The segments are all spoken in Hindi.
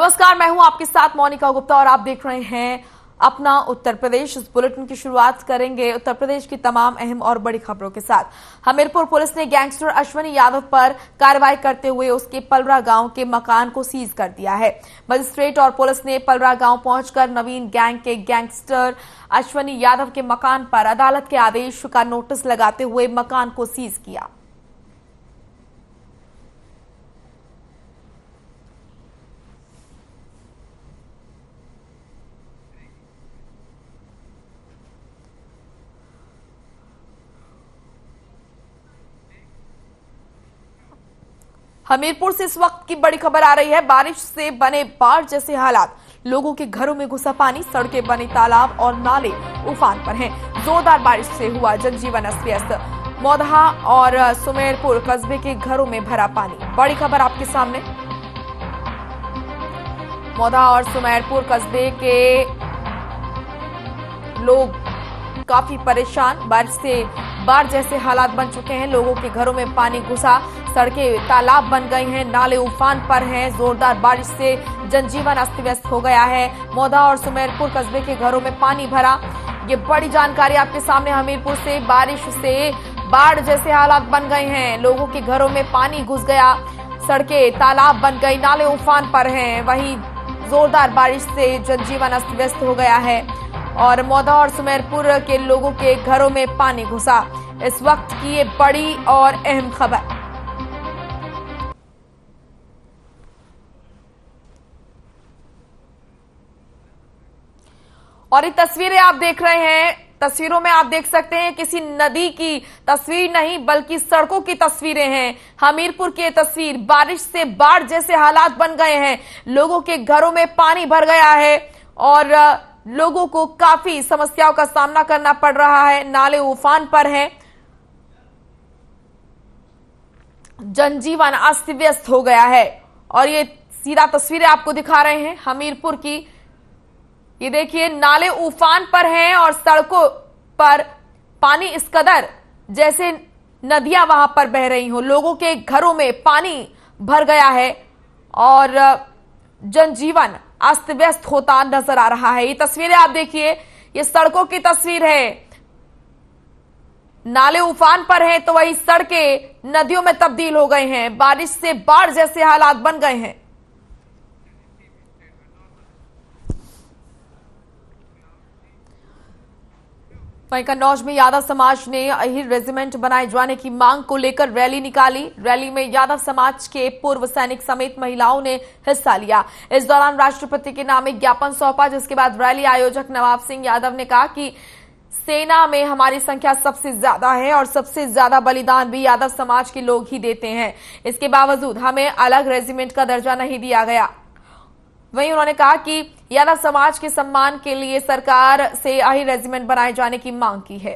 नमस्कार, मैं हूं आपके साथ मोनिका गुप्ता और आप देख रहे हैं अपना उत्तर प्रदेश। इस बुलेटिन की शुरुआत करेंगे उत्तर प्रदेश की तमाम अहम और बड़ी खबरों के साथ। हमीरपुर पुलिस ने गैंगस्टर अश्वनी यादव पर कार्रवाई करते हुए उसके पलरा गांव के मकान को सीज कर दिया है। मजिस्ट्रेट और पुलिस ने पलरा गांव पहुंचकर नवीन गैंग के गैंगस्टर अश्वनी यादव के मकान पर अदालत के आदेश का नोटिस लगाते हुए मकान को सीज किया। हमीरपुर से इस वक्त की बड़ी खबर आ रही है। बारिश से बने बाढ़ जैसे हालात, लोगों के घरों में घुसा पानी, सड़कें बने तालाब और नाले उफान पर हैं। जोरदार बारिश से हुआ जनजीवन अस्त व्यस्त। मौदहा और सुमेरपुर कस्बे के घरों में भरा पानी। बड़ी खबर आपके सामने। मौदहा और सुमेरपुर कस्बे के लोग काफी परेशान। बारिश से बाढ़ जैसे हालात बन चुके हैं। लोगों के घरों में पानी घुसा, सड़कें तालाब बन गई हैं, नाले उफान पर हैं। जोरदार बारिश से जनजीवन अस्त व्यस्त हो गया है। मौदहा और सुमेरपुर कस्बे के घरों में पानी भरा। ये बड़ी जानकारी आपके सामने हमीरपुर से। बारिश से बाढ़ जैसे हालात बन गए हैं। लोगों के घरों में पानी घुस गया, सड़कें तालाब बन गई, नाले उफान पर हैं। वहीं जोरदार बारिश से जनजीवन अस्त व्यस्त हो गया है और मौदहा और सुमेरपुर के लोगों के घरों में पानी घुसा। इस वक्त की ये बड़ी और अहम खबर। और ये तस्वीरें आप देख रहे हैं। तस्वीरों में आप देख सकते हैं किसी नदी की तस्वीर नहीं बल्कि सड़कों की तस्वीरें हैं। हमीरपुर की तस्वीर। बारिश से बाढ़ जैसे हालात बन गए हैं। लोगों के घरों में पानी भर गया है और लोगों को काफी समस्याओं का सामना करना पड़ रहा है। नाले उफान पर हैं। जनजीवन अस्त व्यस्त हो गया है और ये सीधा तस्वीरें आपको दिखा रहे हैं हमीरपुर की। ये देखिए, नाले उफान पर हैं और सड़कों पर पानी इस कदर जैसे नदियां वहां पर बह रही हो। लोगों के घरों में पानी भर गया है और जनजीवन अस्त व्यस्त होता नजर आ रहा है। ये तस्वीरें आप देखिए, ये सड़कों की तस्वीर है। नाले उफान पर हैं तो वही सड़कें नदियों में तब्दील हो गए हैं। बारिश से बाढ़ जैसे हालात बन गए हैं। वहीं कन्नौज में यादव समाज ने अहिर रेजिमेंट बनाए जाने की मांग को लेकर रैली निकाली। रैली में यादव समाज के पूर्व सैनिक समेत महिलाओं ने हिस्सा लिया। इस दौरान राष्ट्रपति के नाम एक ज्ञापन सौंपा, जिसके बाद रैली आयोजक नवाब सिंह यादव ने कहा कि सेना में हमारी संख्या सबसे ज्यादा है और सबसे ज्यादा बलिदान भी यादव समाज के लोग ही देते हैं। इसके बावजूद हमें अलग रेजिमेंट का दर्जा नहीं दिया गया। वहीं उन्होंने कहा कि यादव समाज के सम्मान के लिए सरकार से अहिर रेजिमेंट बनाए जाने की मांग की है।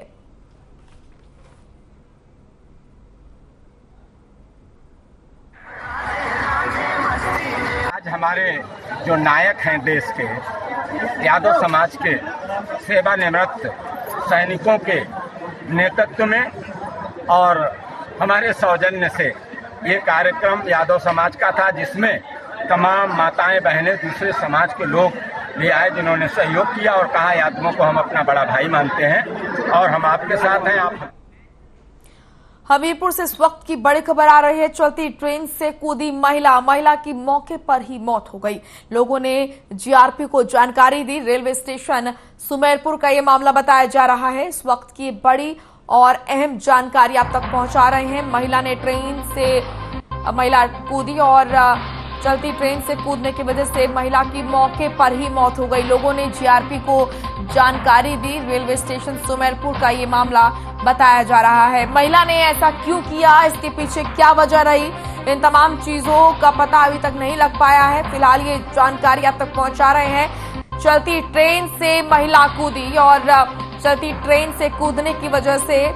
आज हमारे जो नायक हैं देश के, यादव समाज के सेवानिवृत्त सैनिकों के नेतृत्व में और हमारे सौजन्य से ये कार्यक्रम यादव समाज का था, जिसमें तमाम माताएं बहनें दूसरे समाज के लोग भी आए, जिन्होंने सहयोग किया और कहा यादवों को हम अपना बड़ा भाई मानते हैं और हम आपके साथ हैं। आप हमीरपुर से इस वक्त की बड़ी खबर आ रही है। चलती ट्रेन से कूदी महिला की मौके पर ही मौत हो गई। लोगों ने जीआरपी को जानकारी दी। रेलवे स्टेशन सुमेरपुर का यह मामला बताया जा रहा है। इस वक्त की बड़ी और अहम जानकारी आप तक पहुंचा रहे हैं। महिला कूदी और चलती ट्रेन से कूदने की वजह से महिला की मौके पर ही मौत हो गई। लोगों ने जीआरपी को जानकारी दी। रेलवे स्टेशन सुमेरपुर का ये मामला बताया जा रहा है। महिला ने ऐसा क्यों किया, इसके पीछे क्या वजह रही, इन तमाम चीजों का पता अभी तक नहीं लग पाया है। फिलहाल ये जानकारी आप तक पहुंचा रहे हैं। चलती ट्रेन से महिला कूदी और चलती ट्रेन से कूदने की वजह से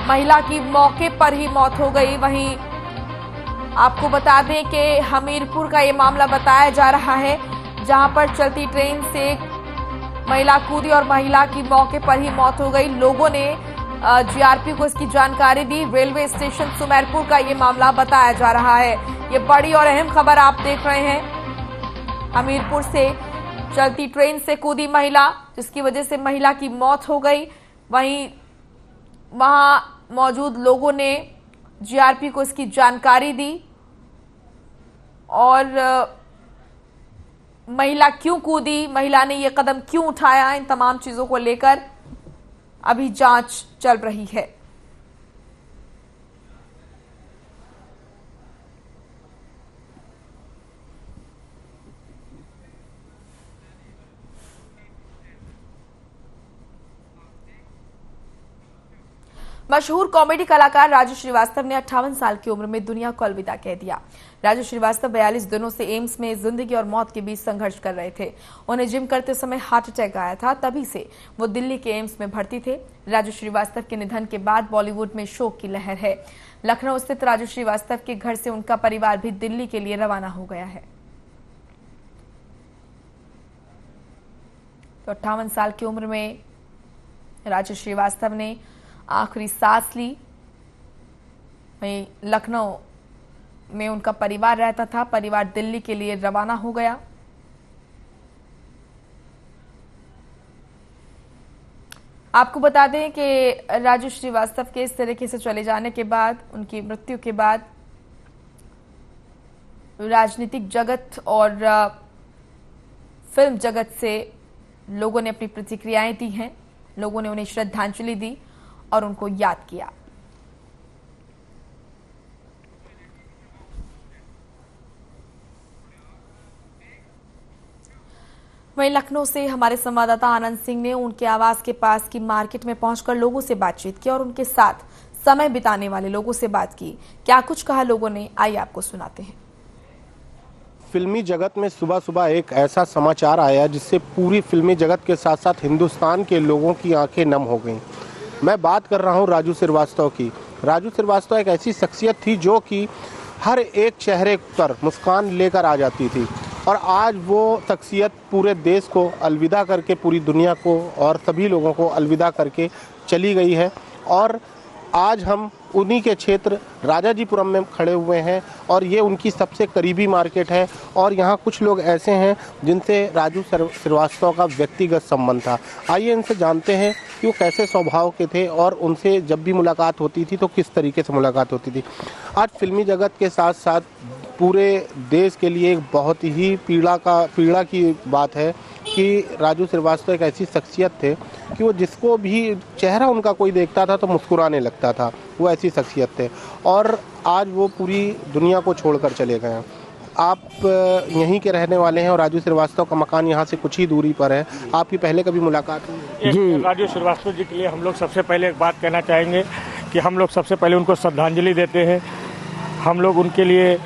महिला की मौके पर ही मौत हो गई। वहीं आपको बता दें कि हमीरपुर का ये मामला बताया जा रहा है, जहां पर चलती ट्रेन से महिला कूदी और महिला की मौके पर ही मौत हो गई। लोगों ने जीआरपी को इसकी जानकारी दी। रेलवे स्टेशन सुमेरपुर का ये मामला बताया जा रहा है। ये बड़ी और अहम खबर आप देख रहे हैं। हमीरपुर से चलती ट्रेन से कूदी महिला, जिसकी वजह से महिला की मौत हो गई। वहीं वहां मौजूद लोगों ने जीआरपी को इसकी जानकारी दी और महिला क्यों कूदी, महिला ने यह कदम क्यों उठाया, इन तमाम चीजों को लेकर अभी जांच चल रही है। मशहूर कॉमेडी कलाकार राजू श्रीवास्तव ने 58 साल की उम्र में दुनिया को अलविदा कह दिया। राजू श्रीवास्तव 42 दिनों से एम्स में जिंदगी और मौत के बीच संघर्ष कर रहे थे। उन्हें जिम करते समय हार्ट अटैक आया था, तभी से वो दिल्ली के एम्स में भर्ती थे। राजू श्रीवास्तव के निधन के बाद बॉलीवुड में शोक की लहर है। लखनऊ स्थित राजू श्रीवास्तव के घर से उनका परिवार भी दिल्ली के लिए रवाना हो गया है। तो 58 साल की उम्र में राजू श्रीवास्तव ने आखिरी सांस ली। वहीं लखनऊ में उनका परिवार रहता था, परिवार दिल्ली के लिए रवाना हो गया। आपको बता दें कि राजू श्रीवास्तव के इस तरीके से चले जाने के बाद, उनकी मृत्यु के बाद राजनीतिक जगत और फिल्म जगत से लोगों ने अपनी प्रतिक्रियाएं दी हैं। लोगों ने उन्हें श्रद्धांजलि दी और उनको याद किया। वहीं लखनऊ से हमारे संवाददाता आनंद सिंह ने उनके आवास के पास की मार्केट में पहुंचकर लोगों से बातचीत की और उनके साथ समय बिताने वाले लोगों से बात की। क्या कुछ कहा लोगों ने, आइए आपको सुनाते हैं। फिल्मी जगत में सुबह सुबह एक ऐसा समाचार आया जिससे पूरी फिल्मी जगत के साथ साथ हिंदुस्तान के लोगों की आंखें नम हो गईं। मैं बात कर रहा हूं राजू श्रीवास्तव की। राजू श्रीवास्तव एक ऐसी शख्सियत थी जो कि हर एक चेहरे पर मुस्कान लेकर आ जाती थी और आज वो शख्सियत पूरे देश को अलविदा करके, पूरी दुनिया को और सभी लोगों को अलविदा करके चली गई है। और आज हम उन्हीं के क्षेत्र राजाजीपुरम में खड़े हुए हैं और ये उनकी सबसे करीबी मार्केट है और यहाँ कुछ लोग ऐसे हैं जिनसे राजू श्रीवास्तव का व्यक्तिगत संबंध था। आइए इनसे जानते हैं कि वो कैसे स्वभाव के थे और उनसे जब भी मुलाकात होती थी तो किस तरीके से मुलाकात होती थी। आज फिल्मी जगत के साथ साथ पूरे देश के लिए एक बहुत ही पीड़ा की बात है कि राजू श्रीवास्तव एक ऐसी शख्सियत थे कि वो जिसको भी चेहरा उनका कोई देखता था तो मुस्कुराने लगता था। वो ऐसी शख्सियत थे और आज वो पूरी दुनिया को छोड़कर चले गए हैं। आप यहीं के रहने वाले हैं और राजू श्रीवास्तव का मकान यहाँ से कुछ ही दूरी पर है। आपकी पहले कभी मुलाकात हुई? जी, राजू श्रीवास्तव जी के लिए हम लोग सबसे पहले एक बात कहना चाहेंगे कि हम लोग सबसे पहले उनको श्रद्धांजलि देते हैं। हम लोग उनके लिए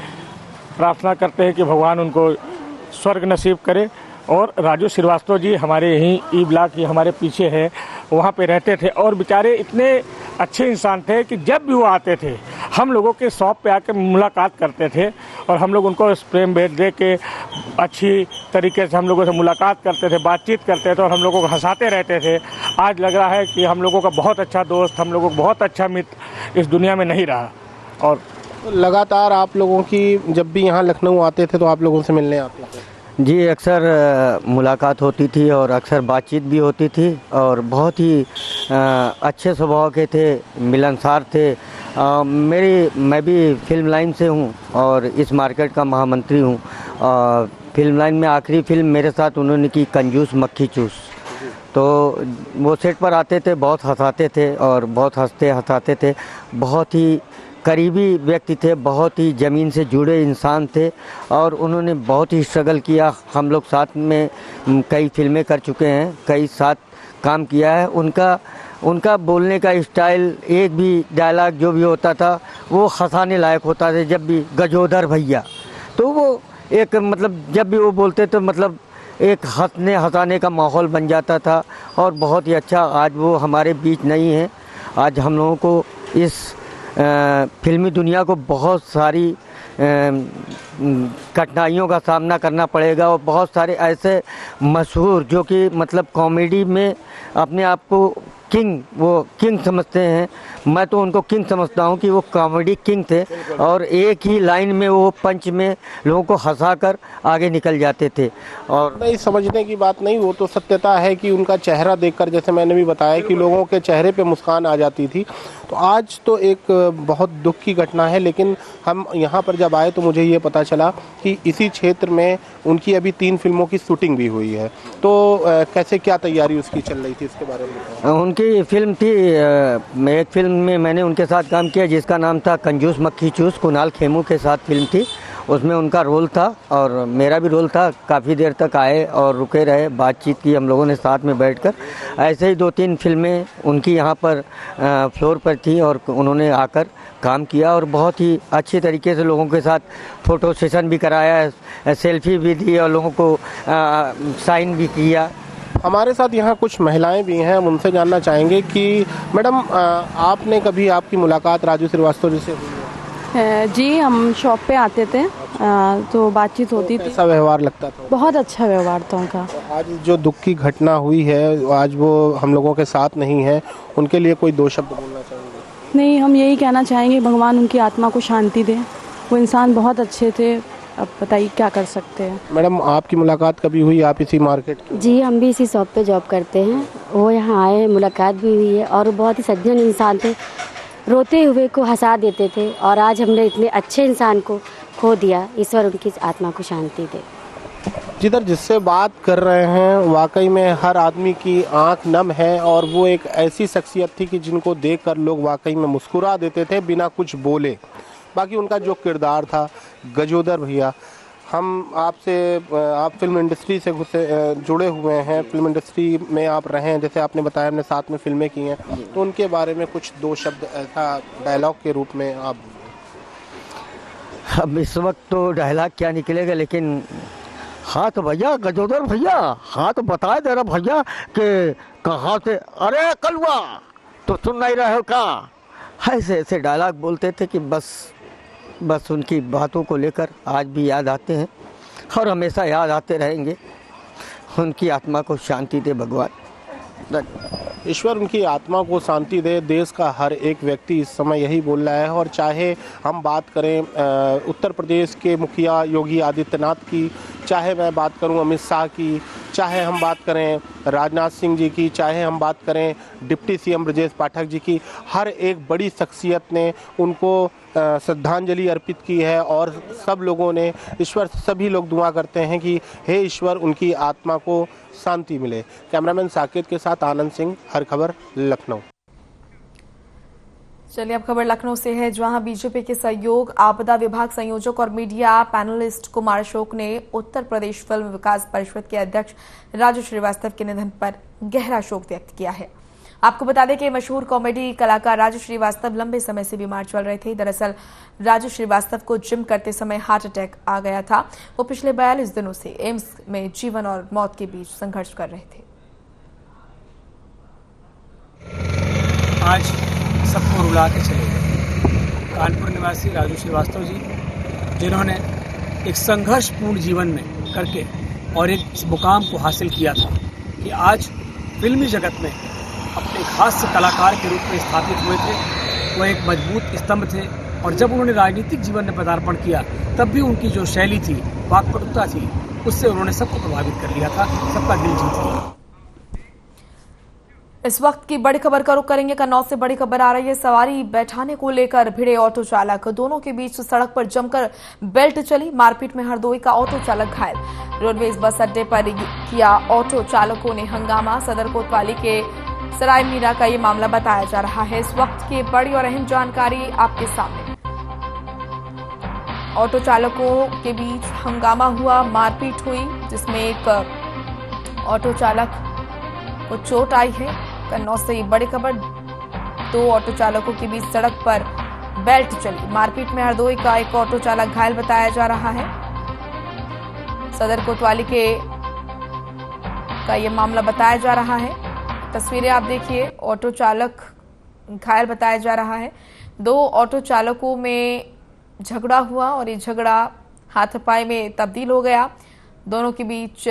प्रार्थना करते हैं कि भगवान उनको स्वर्ग नसीब करे। और राजू श्रीवास्तव जी हमारे यहीं ई ब्लॉक ही हमारे पीछे है, वहाँ पे रहते थे और बेचारे इतने अच्छे इंसान थे कि जब भी वो आते थे हम लोगों के शॉप पे आकर मुलाकात करते थे और हम लोग उनको प्रेम भेंट दे के अच्छी तरीके से हम लोगों से मुलाकात करते थे, बातचीत करते थे और हम लोगों को हंसाते रहते थे। आज लग रहा है कि हम लोगों का बहुत अच्छा दोस्त, हम लोगों को बहुत अच्छा मित्र इस दुनिया में नहीं रहा। और लगातार आप लोगों की जब भी यहाँ लखनऊ आते थे तो आप लोगों से मिलने आते थे? जी, अक्सर मुलाकात होती थी और अक्सर बातचीत भी होती थी और बहुत ही अच्छे स्वभाव के थे, मिलनसार थे। मैं भी फिल्म लाइन से हूँ और इस मार्केट का महामंत्री हूँ। फिल्म लाइन में आखिरी फिल्म मेरे साथ उन्होंने की कंजूस मक्खी चूस। तो वो सेट पर आते थे, बहुत हंसाते थे और बहुत हंसते हंसाते थे। बहुत ही करीबी व्यक्ति थे, बहुत ही ज़मीन से जुड़े इंसान थे और उन्होंने बहुत ही स्ट्रगल किया। हम लोग साथ में कई फिल्में कर चुके हैं, कई साथ काम किया है। उनका बोलने का स्टाइल, एक भी डायलॉग जो भी होता था वो हंसाने लायक होता था। जब भी गजोदर भैया, तो वो एक मतलब जब भी वो बोलते तो मतलब एक हंसाने का माहौल बन जाता था और बहुत ही अच्छा। आज वो हमारे बीच नहीं है। आज हम लोगों को इस फिल्मी दुनिया को बहुत सारी कठिनाइयों का सामना करना पड़ेगा और बहुत सारे ऐसे मशहूर जो कि मतलब कॉमेडी में अपने आप को किंग, वो किंग समझते हैं। मैं तो उनको किंग समझता हूँ कि वो कॉमेडी किंग थे और एक ही लाइन में वो पंच में लोगों को हंसाकर आगे निकल जाते थे। और नहीं, समझने की बात नहीं, वो तो सत्यता है कि उनका चेहरा देखकर, जैसे मैंने भी बताया कि लोगों के चेहरे पे मुस्कान आ जाती थी। तो आज तो एक बहुत दुख की घटना है, लेकिन हम यहाँ पर जब आए तो मुझे ये पता चला कि इसी क्षेत्र में उनकी अभी 3 फिल्मों की शूटिंग भी हुई है। तो कैसे क्या तैयारी उसकी चल रही थी, इसके बारे में बताएं। उनकी फिल्म थी, एक फिल्म में मैंने उनके साथ काम किया जिसका नाम था कंजूस मक्खी चूस। कुणाल खेमू के साथ फिल्म थी, उसमें उनका रोल था और मेरा भी रोल था। काफ़ी देर तक आए और रुके रहे, बातचीत की हम लोगों ने साथ में बैठकर। ऐसे ही 2-3 फिल्में उनकी यहाँ पर फ्लोर पर थी और उन्होंने आकर काम किया और बहुत ही अच्छे तरीके से लोगों के साथ फ़ोटो सेशन भी कराया, सेल्फी भी दी और लोगों को साइन भी किया। हमारे साथ यहाँ कुछ महिलाएं भी हैं, हम उनसे जानना चाहेंगे कि मैडम, आपने कभी आपकी मुलाकात राजू श्रीवास्तव जी से हुई है? जी, हम शॉप पे आते थे तो बातचीत होती थी। कैसा व्यवहार लगता था? बहुत अच्छा व्यवहार था उनका। आज जो दुख की घटना हुई है, आज वो हम लोगों के साथ नहीं है, उनके लिए कोई 2 शब्द बोलना चाहेंगे? नहीं, हम यही कहना चाहेंगे भगवान उनकी आत्मा को शांति दे। वो इंसान बहुत अच्छे थे, अब बताइए क्या कर सकते हैं। मैडम, आपकी मुलाकात कभी हुई? आप इसी मार्केट की? जी, हम भी इसी शॉप पे जॉब करते हैं। वो यहाँ आए, मुलाकात भी हुई है और बहुत ही सज्जन इंसान थे, रोते हुए को हंसा देते थे। और आज हमने इतने अच्छे इंसान को खो दिया। ईश्वर उनकी आत्मा को शांति दे। जिधर जिससे बात कर रहे हैं, वाकई में हर आदमी की आंख नम है और वो एक ऐसी शख्सियत थी कि जिनको देखकर लोग वाकई में मुस्कुरा देते थे बिना कुछ बोले। बाकी उनका जो किरदार था, गजोदर भैया, हम आपसे, आप फिल्म इंडस्ट्री से जुड़े हुए हैं, फिल्म इंडस्ट्री में आप रहे हैं, जैसे आपने बताया हमने साथ में फिल्में की हैं, तो उनके बारे में कुछ 2 शब्द ऐसा डायलॉग के रूप में आप। अब इस वक्त तो डायलॉग क्या निकलेगा, लेकिन हाँ तो भैया, गजोदर भैया, हाँ तो बताए दे रहा भैया कि कहाँ से, अरे कलवा तो सुन नहीं रहे हो का। ऐसे ऐसे डायलॉग बोलते थे कि बस उनकी बातों को लेकर आज भी याद आते हैं और हमेशा याद आते रहेंगे। उनकी आत्मा को शांति दे भगवान। ईश्वर उनकी आत्मा को शांति दे। देश का हर एक व्यक्ति इस समय यही बोल रहा है। और चाहे हम बात करें उत्तर प्रदेश के मुखिया योगी आदित्यनाथ की, चाहे मैं बात करूं अमित शाह की, चाहे हम बात करें राजनाथ सिंह जी की, चाहे हम बात करें डिप्टी सीएम ब्रजेश पाठक जी की, हर एक बड़ी शख्सियत ने उनको श्रद्धांजलि अर्पित की है। और सब लोगों ने, ईश्वर, सभी लोग दुआ करते हैं कि हे ईश्वर उनकी आत्मा को शांति मिले। कैमरामैन साकेत के साथ आनंद सिंह, हर खबर लखनऊ। चलिए अब खबर लखनऊ से है, जहां बीजेपी के सहयोग आपदा विभाग संयोजक और मीडिया पैनलिस्ट कुमार अशोक ने उत्तर प्रदेश फिल्म विकास परिषद के अध्यक्ष राजू श्रीवास्तव के निधन पर गहरा शोक व्यक्त किया है। आपको बता दें कि मशहूर कॉमेडी कलाकार राजू श्रीवास्तव लंबे समय से बीमार चल रहे थे। दरअसल राजू श्रीवास्तव को जिम करते समय हार्ट अटैक आ गया था। वो पिछले 42 दिनों से एम्स में जीवन और मौत के बीच संघर्ष कर रहे थे। आज सबको रुला के चले गए कानपुर निवासी राजू श्रीवास्तव जी, जिन्होंने एक संघर्षपूर्ण जीवन में करके और एक इस मुकाम को हासिल किया था कि आज फिल्मी जगत में अपने हास्य कलाकार के रूप में स्थापित हुए थे। वह एक मजबूत स्तंभ थे और जब उन्होंने राजनीतिक जीवन में पदार्पण किया तब भी उनकी जो शैली थी, वाक्पटुता थी, उससे उन्होंने सबको प्रभावित कर लिया था, सबका दिल जीत लिया। इस वक्त की बड़ी खबर का रुख करेंगे। कन्नौज से बड़ी खबर आ रही है। सवारी बैठाने को लेकर भिड़े ऑटो चालक, दोनों के बीच सड़क पर जमकर बेल्ट चली। मारपीट में हरदोई का ऑटो चालक घायल। रोडवेज बस अड्डे पर किया ऑटो चालकों ने हंगामा। सदर कोतवाली के सराय मीरा का ये मामला बताया जा रहा है। इस वक्त की बड़ी और अहम जानकारी आपके सामने। ऑटो चालकों के बीच हंगामा हुआ, मारपीट हुई, जिसमें एक ऑटो चालक को चोट आई है। कन्नौज से ये बड़ी खबर। 2 ऑटो चालकों के बीच सड़क पर बेल्ट चली। मारपीट में हरदोई का एक ऑटो चालक घायल बताया जा रहा है। सदर कोतवाली का ये मामला बताया जा रहा है। तस्वीरें आप देखिए, ऑटो चालक घायल बताया जा रहा है। 2 ऑटो चालकों में झगड़ा हुआ और ये झगड़ा हाथापाई में तब्दील हो गया। दोनों के बीच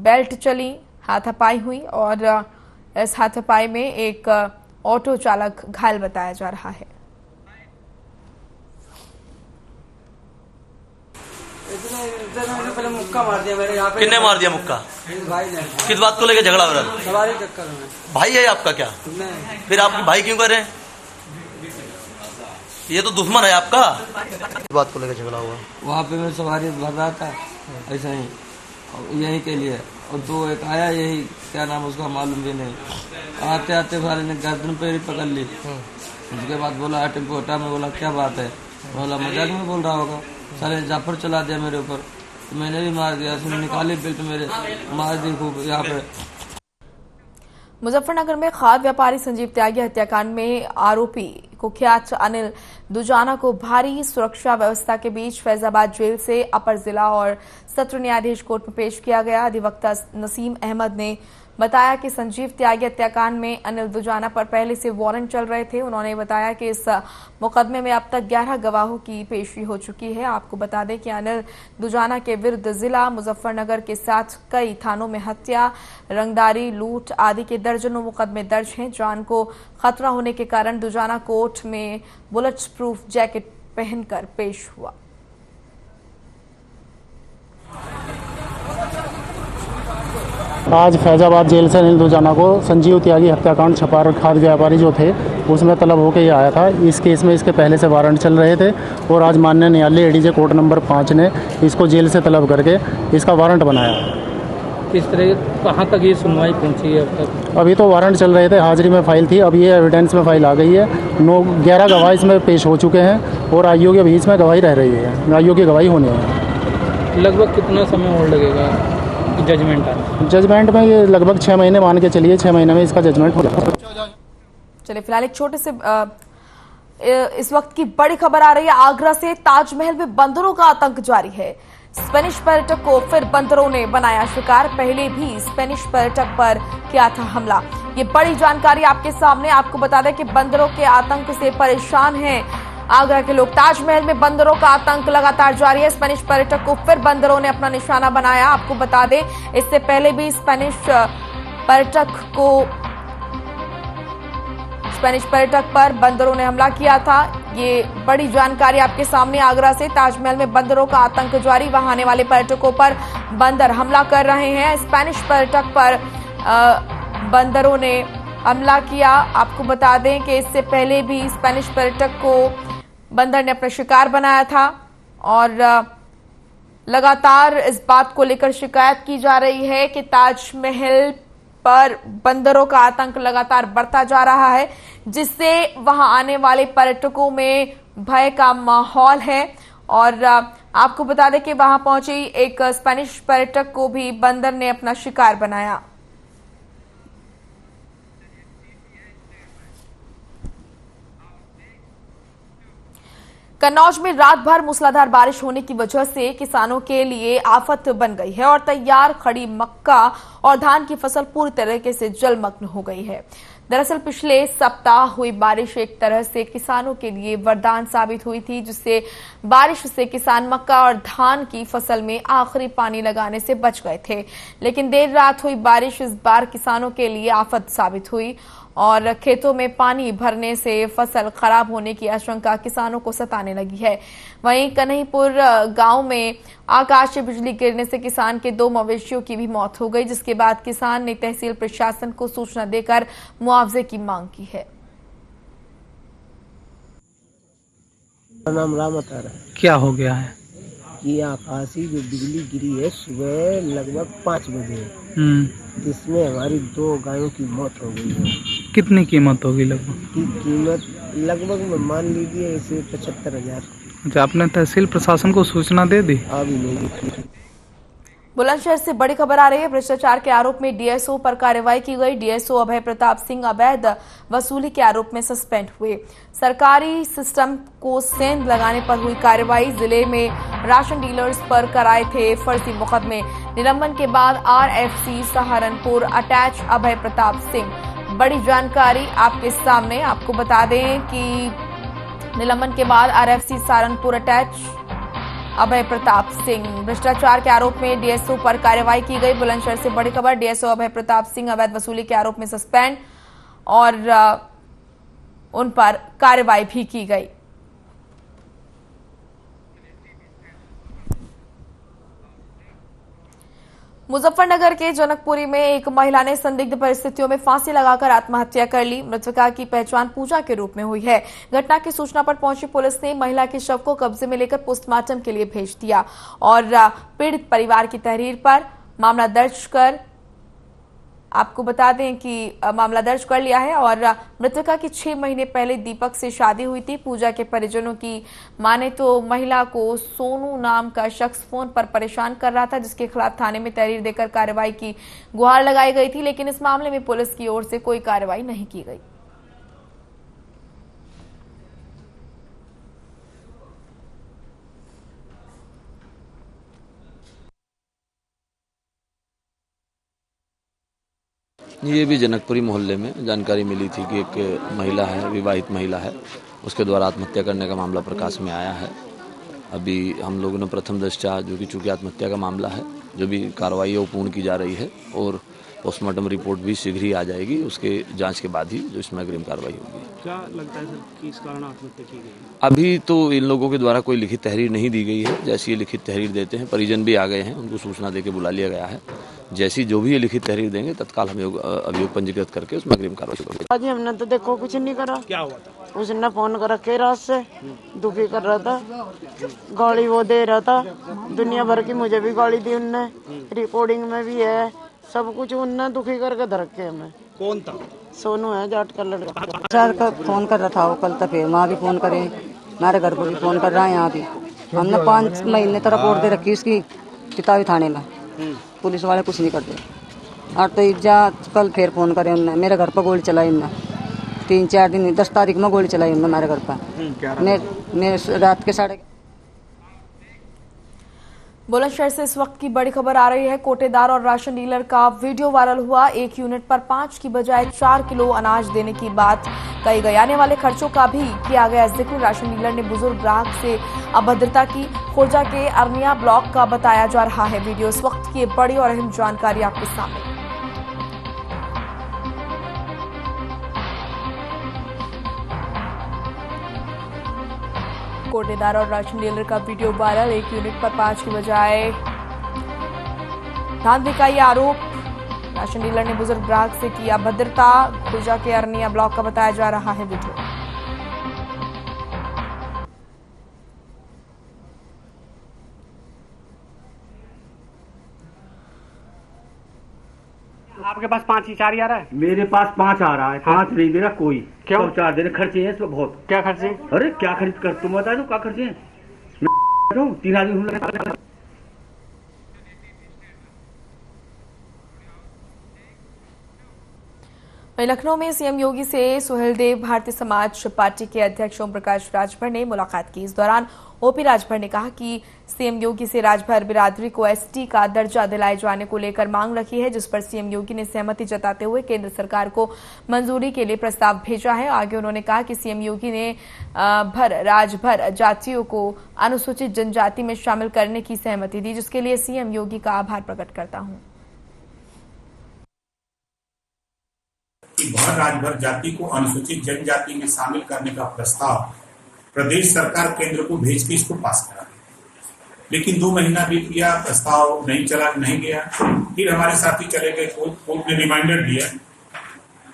बेल्ट चली, हाथापाई हुई और इस हाथापाई में एक ऑटो चालक घायल बताया जा रहा है। पहले मुक्का मार दिया मेरे यहाँ पे। किसने मार दिया मुक्का? भाई ने। किस बात को लेकर झगड़ा हो रहा है? सवारी चक्कर में। भाई है आपका क्या? नहीं। फिर आप भाई क्यों कर रहे हैं? ये तो दुश्मन है आपका। किस बात को लेकर झगड़ा हुआ? वहाँ पे मैं सवारी भर रहा था ऐसा ही यहीं के लिए, और तो एक आया यही क्या नाम उसका मालूम भी नहीं, आते आते सारे ने गर्दन पे ही पकड़ ली। उसके बाद बोला टेम्पो हटा। मैं बोला क्या बात है? बोला मजाक में बोल रहा होगा। सारे जाफर चला दिया मेरे ऊपर, तो मैंने भी मार दिया। उसने निकाली बेल्ट मेरे, मार दी खूब यहाँ पे। मुजफ्फरनगर में खाद व्यापारी संजीव त्यागी हत्याकांड में आरोपी कुख्यात अनिल दुजाना को भारी सुरक्षा व्यवस्था के बीच फैजाबाद जेल से अपर जिला और सत्र न्यायाधीश कोर्ट में पेश किया गया। अधिवक्ता नसीम अहमद ने बताया कि संजीव त्यागी हत्याकांड में अनिल दुजाना पर पहले से वारंट चल रहे थे। उन्होंने बताया कि इस मुकदमे में अब तक 11 गवाहों की पेशी हो चुकी है। आपको बता दें कि अनिल दुजाना के विरुद्ध जिला मुजफ्फरनगर के साथ कई थानों में हत्या, रंगदारी, लूट आदि के दर्जनों मुकदमे दर्ज हैं। जान को खतरा होने के कारण दुजाना कोर्ट में बुलेट प्रूफ जैकेट पहनकर पेश हुआ। आज फैजाबाद जेल से अनिल दुजाना को संजीव त्यागी हत्याकांड छपार खाद व्यापारी जो थे उसमें तलब होकर ये आया था। इस केस में इसके पहले से वारंट चल रहे थे और आज माननीय न्यायालय एडीजे कोर्ट नंबर 5 ने इसको जेल से तलब करके इसका वारंट बनाया। किस तरह कहाँ तक ये सुनवाई पहुँची है अब तक? अभी तो वारंट चल रहे थे, हाजिरी में फाइल थी, अब ये एविडेंस में फाइल आ गई है। 11 गवाह इसमें पेश हो चुके हैं और आईओ के बीच में गवाही रह रही है, आईओ की गवाही होनी है। लगभग कितना समय और लगेगा जजमेंट में? ये लगभग 6 महीने मान के चलिए, 6 महीने में इसका जजमेंट हो जाएगा। चलिए फिलहाल एक छोटे से इस वक्त की बड़ी खबर आ रही है। आगरा से ताजमहल में बंदरों का आतंक जारी है। स्पेनिश पर्यटक को फिर बंदरों ने बनाया शिकार। पहले भी स्पेनिश पर्यटक पर किया था हमला। ये बड़ी जानकारी आपके सामने। आपको बता दें कि बंदरों के आतंक से परेशान हैं आगरा के लोग। ताजमहल में बंदरों का आतंक लगातार जारी है। स्पेनिश पर्यटक को फिर बंदरों ने अपना निशाना बनाया। आपको बता दें इससे पहले भी स्पेनिश पर्यटक पर बंदरों ने हमला किया था। ये बड़ी जानकारी आपके सामने। आगरा से ताजमहल में बंदरों का आतंक जारी। वहां आने वाले पर्यटकों पर बंदर हमला कर रहे हैं। स्पेनिश पर्यटक पर बंदरों ने हमला किया। आपको बता दें कि इससे पहले भी स्पेनिश पर्यटक को बंदर ने अपना शिकार बनाया था और लगातार इस बात को लेकर शिकायत की जा रही है कि ताजमहल पर बंदरों का आतंक लगातार बढ़ता जा रहा है, जिससे वहां आने वाले पर्यटकों में भय का माहौल है। और आपको बता दें कि वहां पहुंची एक स्पेनिश पर्यटक को भी बंदर ने अपना शिकार बनाया। कन्नौज में रात भर मूसलाधार बारिश होने की वजह से किसानों के लिए आफत बन गई है और तैयार खड़ी मक्का और धान की फसल पूरी तरीके से जलमग्न हो गई है। दरअसल पिछले सप्ताह हुई बारिश एक तरह से किसानों के लिए वरदान साबित हुई थी, जिससे बारिश से किसान मक्का और धान की फसल में आखिरी पानी लगाने से बच गए थे। लेकिन देर रात हुई बारिश इस बार किसानों के लिए आफत साबित हुई और खेतों में पानी भरने से फसल खराब होने की आशंका किसानों को सताने लगी है। वहीं कन्हईपुर गांव में आकाशीय बिजली गिरने से किसान के 2 मवेशियों की भी मौत हो गई, जिसके बाद किसान ने तहसील प्रशासन को सूचना देकर मुआवजे की मांग की है। नाम रामतार है। क्या हो गया है? ये आकाशी जो बिजली गिरी है सुबह लगभग 5 बजे, जिसमें हमारी 2 गायों की मौत हो गई है। कितनी कीमत होगी लगभग? कीमत लगभग मान लीजिए इसे 75,000। अच्छा, आपने तहसील प्रशासन को सूचना दे दी? अभी नहीं दी। बुलंदशहर से बड़ी खबर आ रही है। भ्रष्टाचार के आरोप में डीएसओ पर कार्रवाई की गई। डीएसओ अभय प्रताप सिंह अवैध वसूली के आरोप में सस्पेंड हुए। सरकारी सिस्टम को सेंध लगाने पर हुई कार्रवाई। जिले में राशन डीलर्स पर कराए थे फर्जी मुकदमे। निलंबन के बाद आरएफसी सहारनपुर अटैच अभय प्रताप सिंह। बड़ी जानकारी आपके सामने। आपको बता दें कि निलंबन के बाद आरएफसी सहारनपुर अटैच अभय प्रताप सिंह। भ्रष्टाचार के आरोप में डीएसओ पर कार्रवाई की गई। बुलंदशहर से बड़ी खबर, डीएसओ अभय प्रताप सिंह अवैध वसूली के आरोप में सस्पेंड और उन पर कार्रवाई भी की गई। मुजफ्फरनगर के जनकपुरी में एक महिला ने संदिग्ध परिस्थितियों में फांसी लगाकर आत्महत्या कर ली। मृतका की पहचान पूजा के रूप में हुई है। घटना की सूचना पर पहुंची पुलिस ने महिला के शव को कब्जे में लेकर पोस्टमार्टम के लिए भेज दिया और पीड़ित परिवार की तहरीर पर मामला दर्ज कर आपको बता दें कि मामला दर्ज कर लिया है। और मृतका की 6 महीने पहले दीपक से शादी हुई थी। पूजा के परिजनों की माने तो महिला को सोनू नाम का शख्स फोन पर परेशान कर रहा था, जिसके खिलाफ थाने में तहरीर देकर कार्रवाई की गुहार लगाई गई थी, लेकिन इस मामले में पुलिस की ओर से कोई कार्रवाई नहीं की गई। ये भी जनकपुरी मोहल्ले में जानकारी मिली थी कि एक महिला है, विवाहित महिला है, उसके द्वारा आत्महत्या करने का मामला प्रकाश में आया है। अभी हम लोगों ने प्रथम दृष्टया जो कि चूंकि आत्महत्या का मामला है, जो भी कार्रवाई है वो पूर्ण की जा रही है और पोस्टमार्टम रिपोर्ट भी शीघ्र ही आ जाएगी। उसके जांच के बाद ही जो इसमें अग्रिम कार्रवाई होगी। क्या लगता है सर कि इस कारण आत्महत्या की गई? अभी तो इन लोगों के द्वारा कोई लिखित तहरीर नहीं दी गई है। जैसी ये लिखित तहरीर देते हैं, परिजन भी आ गए हैं, उनको सूचना देकर बुला लिया गया है। जैसी जो भी ये लिखित तहरीर देंगे तत्काल हम अभियोग पंजीकृत करके उसमें अग्रिम कार्रवाई होगी। आज हमने तो देखो कुछ नहीं करा। क्या हुआ था? उसने फोन कर रखे रात से, दुखी कर रहा था, गाली वो दे रहा था, दुनिया भर की मुझे भी गाली दी उनने, रिकॉर्डिंग में भी है, सब कुछ उनने दुखी करके धर के हमें। कौन था? सोनू है, जाट का लड़का। सर का फोन कर रहा था वो कल, तक फिर वहाँ भी फोन करे, हमारे घर पर भी फोन कर रहा है। यहाँ भी हमने 5 महीने तक रिपोर्ट दे रखी उसकी किताबी थाने में, पुलिस वाले कुछ नहीं करते। और तो जा कल फिर फोन करे उनने, मेरे घर पर गोली चलाई उनने 3-4 दिन, 10 तारीख में गोली चलाई उनने मेरे घर पर। मैं रात के 11:30। बुलंदशहर से इस वक्त की बड़ी खबर आ रही है। कोटेदार और राशन डीलर का वीडियो वायरल हुआ। एक यूनिट पर 5 की बजाय 4 किलो अनाज देने की बात कही गई। आने वाले खर्चों का भी किया गया जिक्र। राशन डीलर ने बुजुर्ग ग्राहक से अभद्रता की। खुर्जा के अरनिया ब्लॉक का बताया जा रहा है वीडियो। इस वक्त की बड़ी और अहम जानकारी आपके सामने। कोटेदार और राशन डीलर का वीडियो वायरल। एक यूनिट पर 5 की बजाय धांधली का ये आरोप। राशन डीलर ने बुजुर्ग ग्राहक से किया अभद्रता। खुर्जा के अरनिया ब्लॉक का बताया जा रहा है वीडियो। आपके पास 5 ही 4 ही आ रहा है? मेरे पास 5 आ रहा है। 5 नहीं दे रहा कोई। क्यों? 4 दे रहे। खर्चे हैं इसमें बहुत। क्या खर्चे? अरे क्या खरीद कर तुम बता दो क्या खर्चे हैं? 3 आदमी। लखनऊ में सीएम योगी से सुहेलदेव भारतीय समाज पार्टी के अध्यक्ष ओम प्रकाश राजभर ने मुलाकात की। इस दौरान ओपी राजभर ने कहा कि सीएम योगी से राजभर बिरादरी को एसटी का दर्जा दिलाए जाने को लेकर मांग रखी है, जिस पर सीएम योगी ने सहमति जताते हुए केंद्र सरकार को मंजूरी के लिए प्रस्ताव भेजा है। आगे उन्होंने कहा कि सीएम योगी ने राजभर जातियों को अनुसूचित जनजाति में शामिल करने की सहमति दी, जिसके लिए सीएम योगी का आभार प्रकट करता हूं। भर राजभर जाति को अनुसूचित जनजाति में शामिल करने का प्रस्ताव प्रदेश सरकार केंद्र को भेज के इसको पास करा, लेकिन 2 महीना बीत गया, प्रस्ताव नहीं चला, नहीं गया। फिर हमारे साथी चले गए, कोर्ट ने रिमाइंडर दिया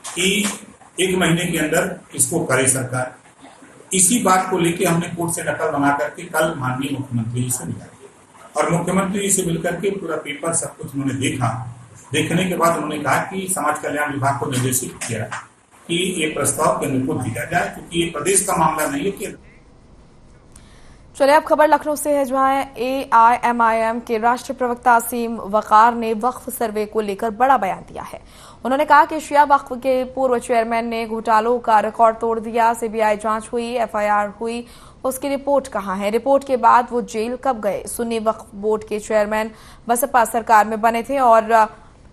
कि 1 महीने के अंदर इसको करे सरकार। इसी बात को लेकर हमने कोर्ट से नकल बना करके कल माननीय मुख्यमंत्री जी से मिला और मुख्यमंत्री जी से मिलकर के पूरा पेपर सब कुछ उन्होंने देखा। देखने के बाद उन्होंने कहा कि समाज कल्याण विभाग को निर्देशित किया कि ये प्रस्ताव केंद्र को भेजा जाए, क्योंकि ये प्रदेश का मामला नहीं है कि। चलिए अब खबर लखनऊ से है, जहां एआईएमआईएम के राष्ट्रीय प्रवक्ता असीम वकार ने वक्फ सर्वे को लेकर बड़ा बयान दिया है। उन्होंने कहा कि शिया वक्फ के पूर्व चेयरमैन ने घोटालों का रिकॉर्ड तोड़ दिया। सीबीआई जांच हुई, एफआईआर हुई, उसकी रिपोर्ट कहां है? रिपोर्ट के बाद वो जेल कब गए? सुन्नी वक्फ बोर्ड के चेयरमैन बसपा सरकार में बने थे और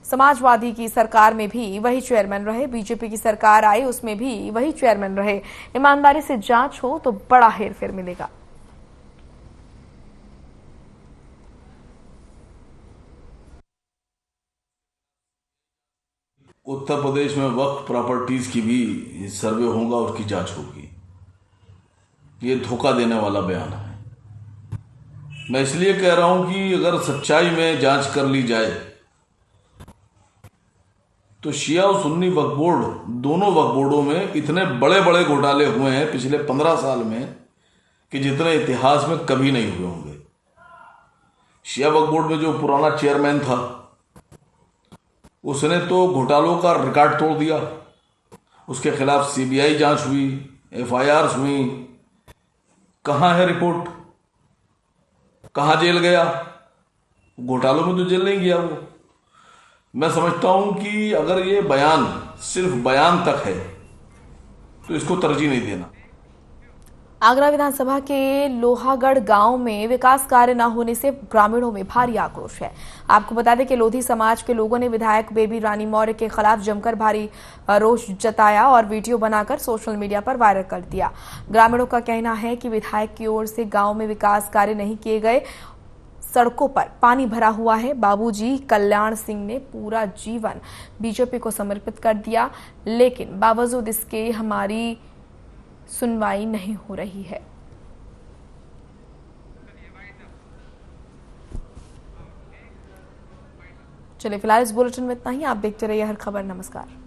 समाजवादी की सरकार में भी वही चेयरमैन रहे। बीजेपी की सरकार आई, उसमें भी वही चेयरमैन रहे। ईमानदारी से जांच हो तो बड़ा हेरफेर मिलेगा। उत्तर प्रदेश में वक्फ प्रॉपर्टीज की भी सर्वे होगा और उसकी जांच होगी। ये धोखा देने वाला बयान है। मैं इसलिए कह रहा हूं कि अगर सच्चाई में जांच कर ली जाए तो शिया और सुन्नी वक्फ बोर्ड, दोनों वक्फ बोर्डों में इतने बड़े बड़े घोटाले हुए हैं पिछले 15 साल में कि जितने इतिहास में कभी नहीं हुए होंगे। शिया वक्फ बोर्ड में जो पुराना चेयरमैन था उसने तो घोटालों का रिकॉर्ड तोड़ दिया। उसके खिलाफ सीबीआई जांच हुई, एफआईआर हुई, कहां है रिपोर्ट, कहां जेल गया? घोटालों में तो जेल नहीं गया वो। मैं समझता हूं कि अगर ये बयान सिर्फ बयान तक है तो इसको तरजीह नहीं देना। आगरा विधानसभा के लोहागढ़ गांव में विकास कार्य न होने से ग्रामीणों में भारी आक्रोश है। आपको बता दें कि लोधी समाज के लोगों ने विधायक बेबी रानी मौर्य के खिलाफ जमकर भारी रोष जताया और वीडियो बनाकर सोशल मीडिया पर वायरल कर दिया। ग्रामीणों का कहना है कि विधायक की ओर से गांव में विकास कार्य नहीं किए गए, सड़कों पर पानी भरा हुआ है। बाबूजी कल्याण सिंह ने पूरा जीवन बीजेपी को समर्पित कर दिया, लेकिन बावजूद इसके हमारी सुनवाई नहीं हो रही है। चलिए फिलहाल इस बुलेटिन में इतना ही। आप देखते रहिए हर खबर। नमस्कार।